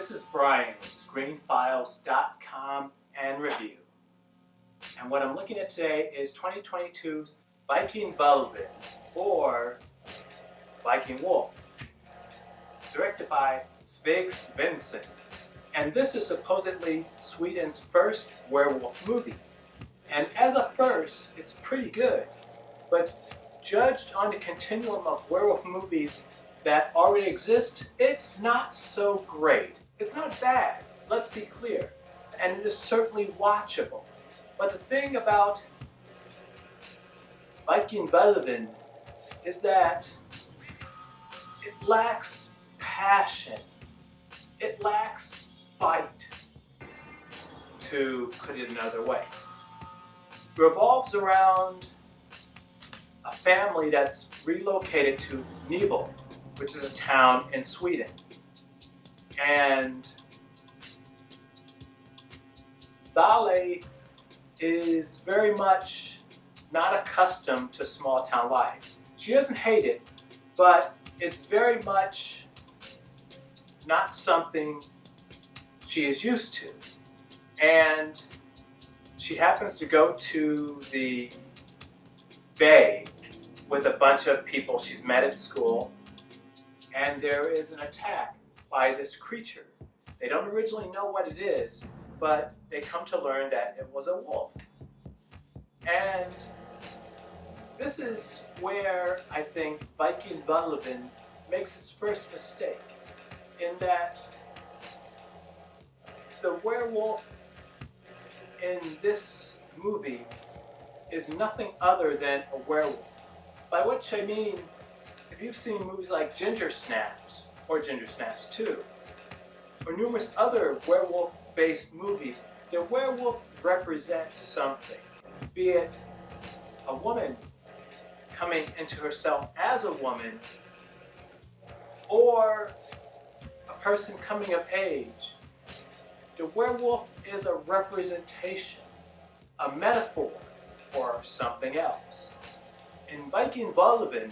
This is Brian with ScreenFiles.com and Review. And what I'm looking at today is 2022's Vikingulven, or Viking Wolf, directed by Svensson. And this is supposedly Sweden's first werewolf movie. And as a first, it's pretty good. But judged on the continuum of werewolf movies that already exist, it's not so great. It's not bad, let's be clear. And it is certainly watchable. But the thing about Vikingulven is that it lacks passion. It lacks fight, to put it another way. It revolves around a family that's relocated to Nibel, which is a town in Sweden. And Thale is very much not accustomed to small town life. She doesn't hate it, but it's very much not something she is used to. And she happens to go to the bay with a bunch of people she's met at school, and there is an attack by this creature. They don't originally know what it is, but they come to learn that it was a wolf. And this is where I think Vikingulven makes its first mistake, in that the werewolf in this movie is nothing other than a werewolf. By which I mean, if you've seen movies like Ginger Snaps, or Ginger Snaps 2, or numerous other werewolf-based movies, the werewolf represents something. Be it a woman coming into herself as a woman, or a person coming of age. The werewolf is a representation, a metaphor for something else. In Vikingulven,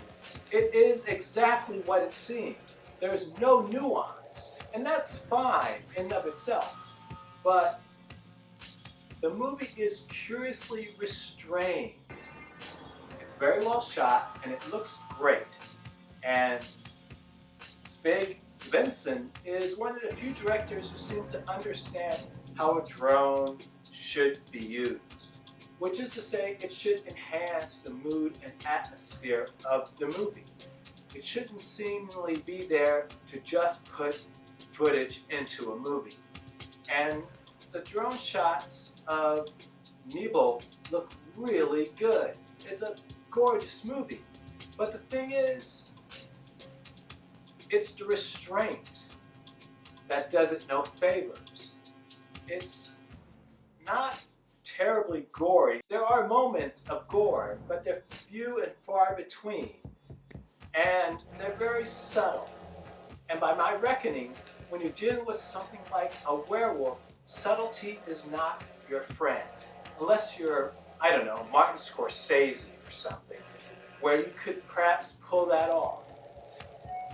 it is exactly what it seems. There's no nuance, and that's fine in and of itself. But the movie is curiously restrained. It's very well shot, and it looks great. And Svensson is one of the few directors who seem to understand how a drone should be used. Which is to say, it should enhance the mood and atmosphere of the movie. It shouldn't seemingly be there to just put footage into a movie. And the drone shots of Nibel look really good. It's a gorgeous movie. But the thing is, it's the restraint that does it no favors. It's not terribly gory. There are moments of gore, but they're few and far between. And they're very subtle. And by my reckoning, when you're dealing with something like a werewolf, subtlety is not your friend. Unless you're, I don't know, Martin Scorsese or something, where you could perhaps pull that off.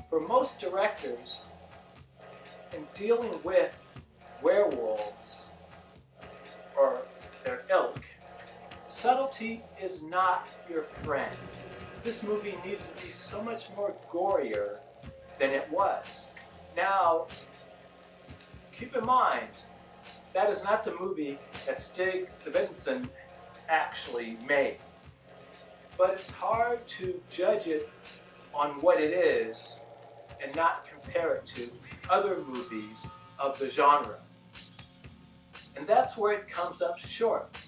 For most directors, in dealing with werewolves, or their ilk, subtlety is not your friend. This movie needed to be so much more gorier than it was. Now, keep in mind, that is not the movie that Svensson actually made. But it's hard to judge it on what it is and not compare it to other movies of the genre. And that's where it comes up short.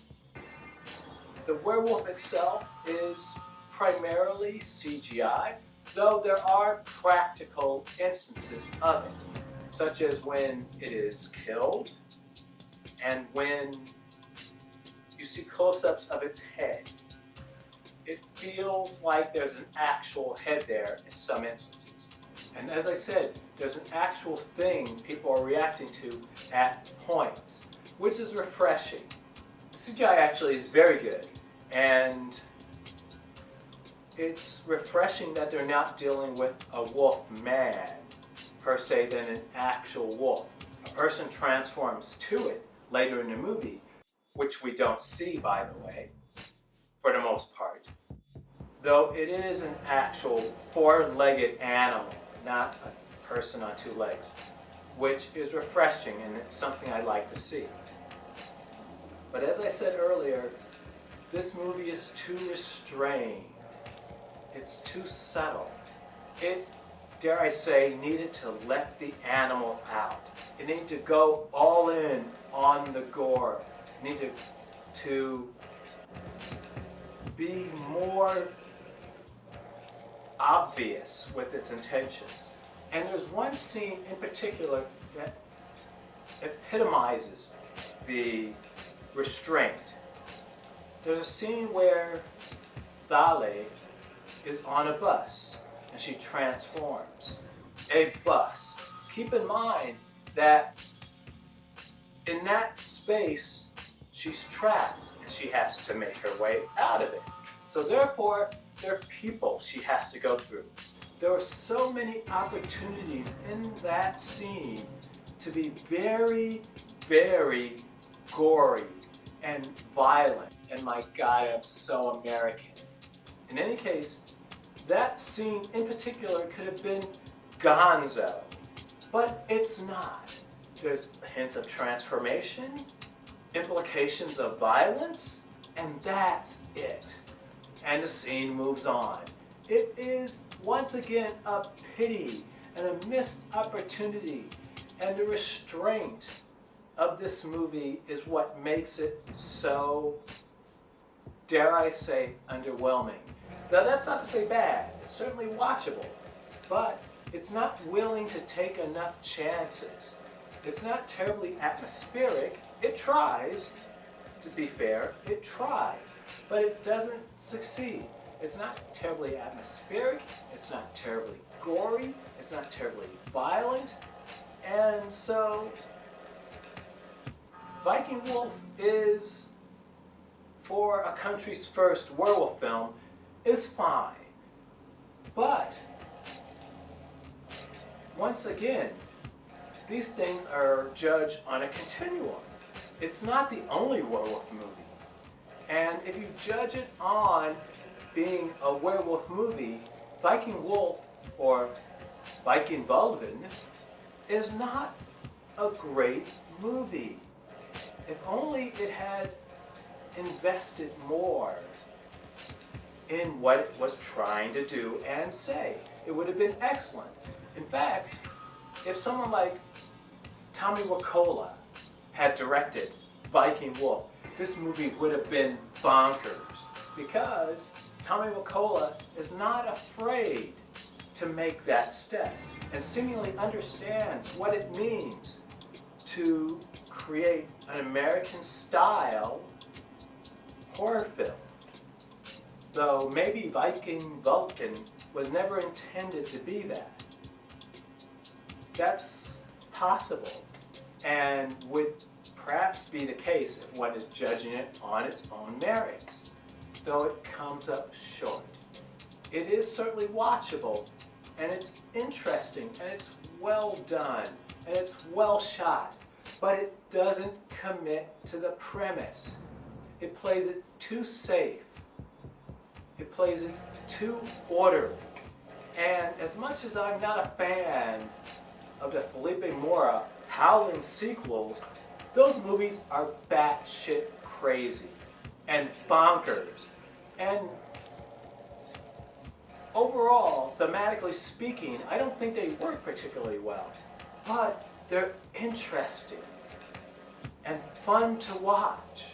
The werewolf itself is primarily CGI, though there are practical instances of it, such as when it is killed and when you see close-ups of its head. It feels like there's an actual head there in some instances. And as I said, there's an actual thing people are reacting to at points, which is refreshing. CGI actually is very good, and it's refreshing that they're not dealing with a wolf man, per se, than an actual wolf, a person transforms to it later in the movie, which we don't see, by the way, for the most part. Though it is an actual four-legged animal, not a person on two legs, which is refreshing, and it's something I like to see. But as I said earlier, this movie is too restrained. It's too subtle. It, dare I say, needed to let the animal out. It needed to go all in on the gore. It needed to be more obvious with its intentions. And there's one scene in particular that epitomizes the restraint. There's a scene where Dale is on a bus and she transforms. A bus. Keep in mind that in that space she's trapped and she has to make her way out of it. So therefore, there are people she has to go through. There are so many opportunities in that scene to be very, very gory and violent. And my God, I'm so American. In any case, that scene in particular could have been gonzo, but it's not. There's hints of transformation, implications of violence, and that's it. And the scene moves on. It is, once again, a pity and a missed opportunity. And the restraint of this movie is what makes it so, dare I say, underwhelming. Now, that's not to say bad. It's certainly watchable. But it's not willing to take enough chances. It's not terribly atmospheric. It tries, to be fair. It tries. But it doesn't succeed. It's not terribly atmospheric. It's not terribly gory. It's not terribly violent. And so, Viking Wolf is, for a country's first werewolf film, is fine. But, once again, these things are judged on a continuum. It's not the only werewolf movie. And if you judge it on being a werewolf movie, Viking Wolf, or Vikingulven, is not a great movie. If only it had invested more in what it was trying to do and say, it would have been excellent. In fact, if someone like Tommy Wakola had directed Viking Wolf, this movie would have been bonkers, because Tommy Wakola is not afraid to make that step and seemingly understands what it means to create an American-style horror film. Though maybe Vikingulven was never intended to be that. That's possible, and would perhaps be the case if one is judging it on its own merits, though it comes up short. It is certainly watchable, and it's interesting, and it's well done, and it's well shot, but it doesn't commit to the premise. It plays it too safe. It plays it too orderly. And as much as I'm not a fan of the Felipe Mora Howling sequels, those movies are batshit crazy and bonkers. And overall, thematically speaking, I don't think they work particularly well. But they're interesting and fun to watch.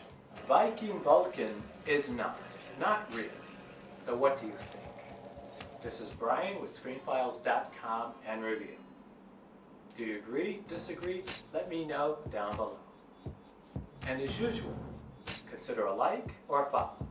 Vikingulven is not really. So what do you think? This is Brian with ScreenFiles.com and Review. Do you agree, disagree? Let me know down below. And as usual, consider a like or a follow.